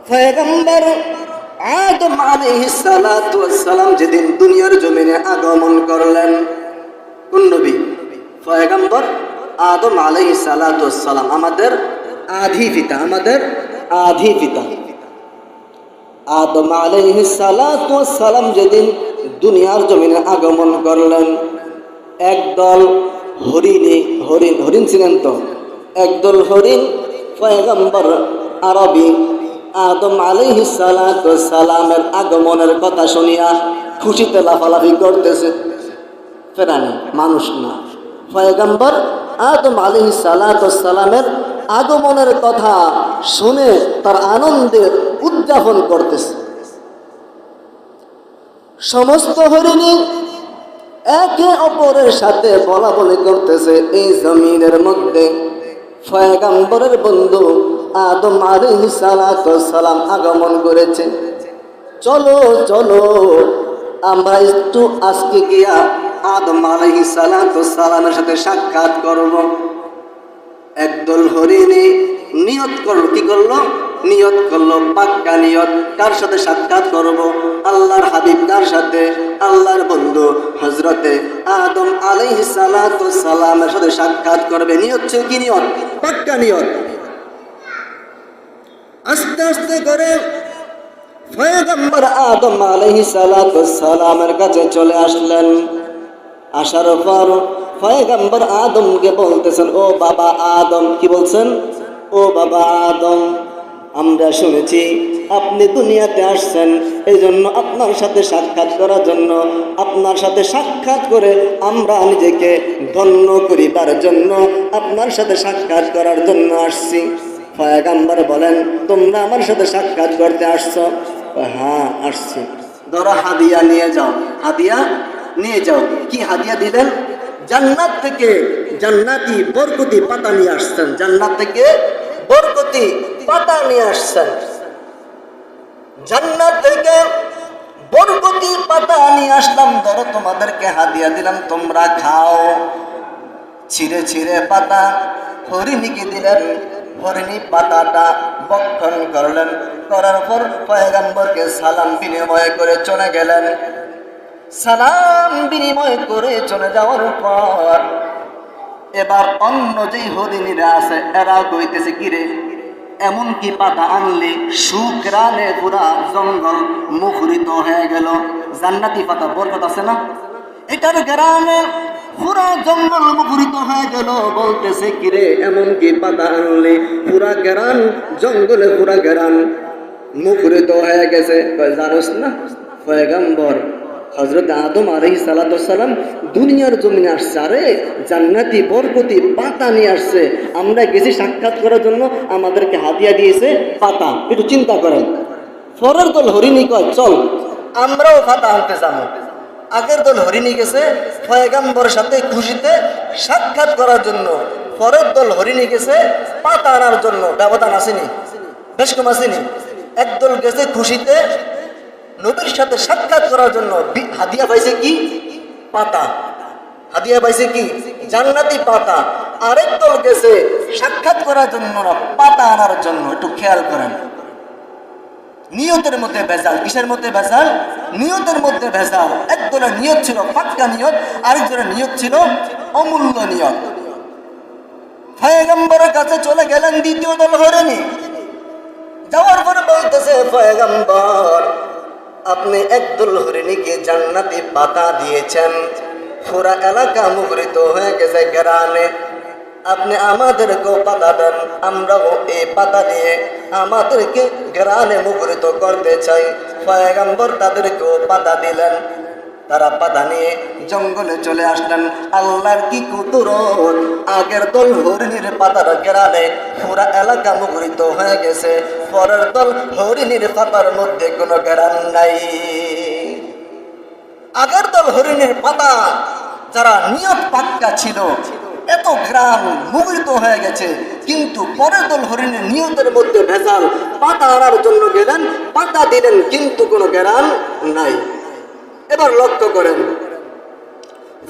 পয়গম্বর আদম আলাইহিস সালাতু ওয়াস সালাম যেদিন দুনিয়ার জমিনে আগমন করলেন, কোন নবী? পয়গম্বর আদম আলাইহিস সালাতু ওয়াস সালাম, আমাদের আদি পিতা, আমাদের আদি পিতা। আদম আলাইহিস সালাতু ওয়াস সালাম যেদিন দুনিয়ার জমিনে আগমন করলেন, একদল হরিণ ছিলেন তো, একদল হরিণ পয়গম্বর আরবি আদম আলাইহিস সালাতু ওয়াস সালামের আগমনের কথা শুনিয়া খুশিতে লাফালাফি করতেছে। ফেরানি মানুষ না, পয়গম্বর আদম আলাইহিস সালাতু ওয়াস সালামের আগমনের কথা শুনে তার আনন্দের উদযাপন করতেছে। সমস্ত হরিণী একে অপরের সাথে বলা বলি করতেছে, এই জমিনের মধ্যে পয়গম্বরের বন্ধু আদম আলাইহিস সালাতু ওয়াস সালাম আগমন করেছে। চলো চলো আমরা একটু আজকে গিয়া আদম আলাইহিস সালাতু ওয়াস সালামের সাথে সাক্ষাৎ করব। একদল হরিণী নিয়ত করলো, কি করলো? নিয়ত করলো, পাক্কা নিয়ত। কার সাথে সাক্ষাৎ করব? আল্লাহর হাবিব কার সাথে? আল্লাহর বন্ধু হযরতে আদম আলাইহিস সালাতু ওয়াস সালামের সাথে সাক্ষাৎ করবে। নিয়ত ছিল কি? নিয়ত, পাক্কা নিয়ত। আস্তে আস্তে করে পয়গম্বর আদম আলাইহিস সালাতু ওয়াস সালামের কাছে চলে আসলেন। আসার পর পয়গম্বর আদমকে বলতেছেন, ও বাবা আদম। কি বলছেন? ও বাবা আদম, আমরা শুনেছি আপনি দুনিয়াতে আসছেন, এই জন্য আপনার সাথে সাক্ষাৎ করার জন্য, আপনার সাথে সাক্ষাৎ করে আমরা নিজেকে ধন্য করিবার জন্য আপনার সাথে সাক্ষাৎ করার জন্য আসছি। পয়গম্বর বলেন, তোমরা আমার সাথে সাক্ষাৎ করতে আসছো? হ্যাঁ আসছি। ধরো হাদিয়া নিয়ে যাও, হাদিয়া নিয়ে যাও। কি হাদিয়া দিলেন? জান্নাত থেকে জান্নাতি বরকতি পাতা নিয়ে আসছেন, জান্নাত থেকে বরকতি পাতা নিয়ে আসছেন। জান্নাত থেকে বরকতি পাতা নিয়ে আসলাম, ধরো তোমাদেরকে হাদিয়া দিলাম, তোমরা খাও। ছিঁড়ে ছিঁড়ে পাতা হরিণীকে দিলেন, হরিণী পাতাটা ভক্ষণ করলেন। করার পর পয়গম্বরকে সালাম বিনিময় করে চলে গেলেন। সালাম বিনিময় করে চলে যাওয়ার পর এবার অন্য যেই হরিণীরা আছে এরা কইতেছে, কিরে এমন কি পাতা আনলি, সুঘ্রাণে পুরা জঙ্গল মুখরিত হয়ে গেল। জান্নাতি পাতা বরকত আছে না, এটার ঘ্রাণে পুরা জঙ্গল মুখরিত হয়ে গেল। বলতেছে, কিরে এমন কি পাতা আনলি, পুরা ঘ্রাণ জঙ্গলে পুরা ঘ্রাণ মুখরিত হয়ে গেছে। জানোস না পয়গম্বর হযরত আদম আলাইহিস সালাতু ওয়াস সালাম দুনিয়ার জমিনে আসছে, আরে জান্নাতি বরকতি পাতা নিয়ে আসছে। আমরা গেছি সাক্ষাৎ করার জন্য, আমাদেরকে হাদিয়া দিয়েছে পাতা। একটু চিন্তা করেন। পরের দল হরিণী কয়, চল আমরাও পাতা আনতে যাবো। আগের দল হরিণী গেছে পয়গম্বরের সাথে খুশিতে সাক্ষাৎ করার জন্য, পরের দল হরিণী গেছে পাতা আনার জন্য। ব্যবধান আসেনি, বেশ কম আসেনি। একদল গেছে খুশিতে নবীর সাথে সাক্ষাৎ করার জন্য, হাদিয়া পাইছে কি? পাতা। হাদিয়া পাইছে কি? জান্নাতি পাতা। আরেক দল গেছে সাক্ষাৎ করার জন্য না, পাতা আনার জন্য। একটু খেয়াল করেন, নিয়তের মধ্যে ভেজাল। কিসের মধ্যে ভেজাল? নিয়তের মধ্যে ভেজাল। একদলের নিয়ত ছিল পাক্কা নিয়ত, আরেকজনের নিয়ত ছিল অমূল্য নিয়ত। পয়গম্বরের কাছে চলে গেলেন দ্বিতীয় দল হরিণী। যাওয়ার পরে বলতেছে, পয়গম্বর আপনি একদল হরিণীকে জান্নাতি পাতা দিয়েছেন, পুরা এলাকা মুখরিত হয়ে গেছে ঘ্রাণে। আপনি আমাদেরকেও পাতা দেন, আমরাও এই পাতা নিয়ে আমাদেরকে ঘ্রাণে মুখরিত করতে চাই। পয়গম্বর তাদেরকেও পাতা দিলেন। তারা পাতা নিয়ে জঙ্গলে চলে আসলেন। আল্লাহর কি কুদরত, আগের দল হরিণীর পাতার ঘ্রাণে পুরা এলাকা মুখরিত হয়ে গেছে, পরের দল হরিণীর পাতার মধ্যে কোনো ঘ্রাণ নাই। আগের দল হরিণীর পাতা যারা নিয়ত পাক্কা ছিল, এত ঘ্রাণ মুখরিত হয়ে গেছে, কিন্তু পরের দল হরিণীর নিয়তের মধ্যে ভেজাল। পাতা আনার জন্য গেলেন, পাতা দিলেন, কিন্তু কোনো ঘ্রাণ নাই। এবার লক্ষ্য করেন,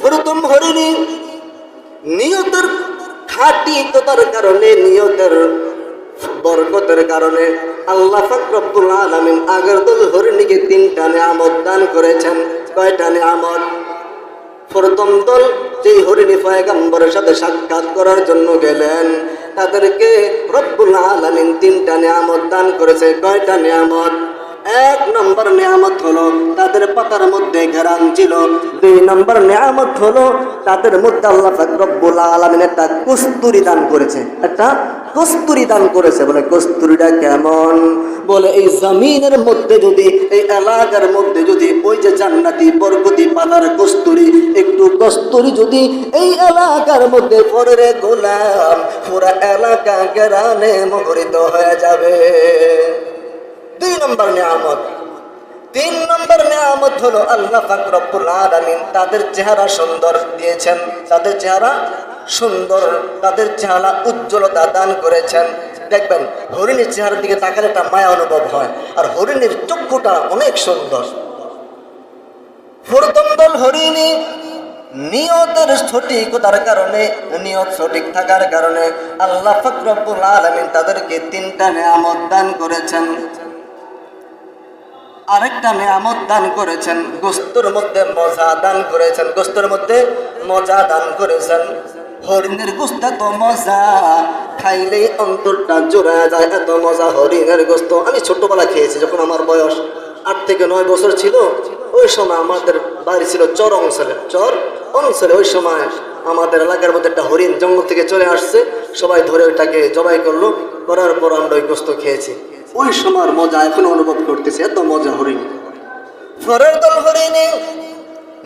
প্রথম হরিণী নিয়তের খাঁটিকতার কারণে, নিয়তের বরকতের কারণে আল্লাহ পাক রব্বুল আলামিন আগের দল হরিণীকে 3টা নিয়ামত দান করেছেন। কয়টা নিয়ামত? প্রথম দল যেই হরিণী পয়গম্বরের সাথে সাক্ষাৎ করার জন্য গেলেন, তাদেরকে রব্বুল আলামিন 3টা নিয়ামত দান করেছে। কয়টা নিয়ামত? 1 নম্বর নিয়ামত হলো তাদের পাতার মধ্যে ঘেরান ছিল। 2 নম্বর নিয়ামত হলো তাদের মধ্যে আল্লাহ পাক রব্বুল আলামিন একটা কস্তুরী দান করেছে। একটা কস্তুরী দান করেছে। বলে কস্তুরীটা কেমন? বলে এই জমিনের মধ্যে যদি, এই এলাকার মধ্যে যদি ওই যে জান্নাতি বরকতি পাতার কস্তুরী, একটু কস্তুরী যদি এই এলাকার মধ্যে পড়ে রে গোলাম, পুরা এলাকা ঘেরানে মুখরিত হয়ে যাবে। 2 নম্বর নিয়ামত। 3 নম্বর নিয়ামত হলো আল্লাহ পাক রব্বুল আলামিন তাদের চেহারা সুন্দর দিয়েছেন। তাদের চেহারা সুন্দর, তাদের চেহারা উজ্জ্বলতা দান করেছেন। দেখবেন হরিণীর চেহারার দিকে তাকালে একটা মায়া অনুভব হয়, আর হরিণীর চক্ষুটা অনেক সুন্দর। প্রথম দল হরিণী নিয়তের সঠিকতার কারণে, নিয়ত সঠিক থাকার কারণে আল্লাহ পাক রব্বুল আলামিন তাদেরকে 3টা নিয়ামত দান করেছেন। আরেকটা নিয়ামত দান করেছেন, গোস্তের মধ্যে মজা দান করেছেন। গোস্তের মধ্যে মজা দান করেছেন। হরিণের গোস্ত এত মজা, খাইলেই অন্তরটা জোড়া যায়, এত মজা হরিণের গোস্ত। আমি ছোটবেলা খেয়েছি, যখন আমার বয়স 8 থেকে 9 বছর ছিল। ওই সময় আমাদের বাড়ি ছিল চর অঞ্চলে। ওই সময় আমাদের এলাকার মধ্যে একটা হরিণ জঙ্গল থেকে চলে আসছে, সবাই ধরে ওইটাকে জবাই করলো, করার পর আমরা ওই গোস্ত খেয়েছি। ওই সময়ের মজা এখন অনুভব করতেছি, এত মজা হরিণ। পরের দল হরিণী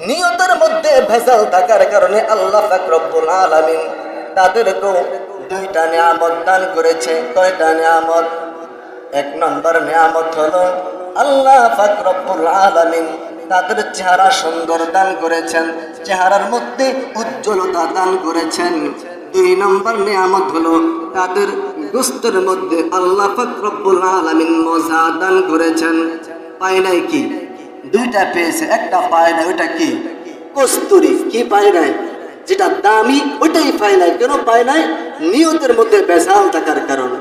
নিয়তের মধ্যে ভেজাল থাকার কারণে আল্লাহ পাক রব্বুল আলামিন তাদেরকেও 2টা নিয়ামত দান করেছে। কয়টা নিয়ামত? 1 নম্বর নিয়ামত হলো আল্লাহ পাক রব্বুল আলামিন তাদের চেহারা সুন্দর দান করেছেন, চেহারার মধ্যে উজ্জ্বলতা দান করেছেন। 2 নম্বর নিয়ামত হলো তাদের গোস্তের মধ্যে আল্লাহ পাক রব্বুল আলামিন মজা দান করেছেন। পায় নাই কি? 2টা পেয়েছে, একটা পায় নাই। ওইটা কি? কস্তুরী। কি পায় নাই? যেটা দামি ওইটাই পায় নাই। কেন পায় নাই? নিয়তের মধ্যে ভেজাল থাকার কারণে।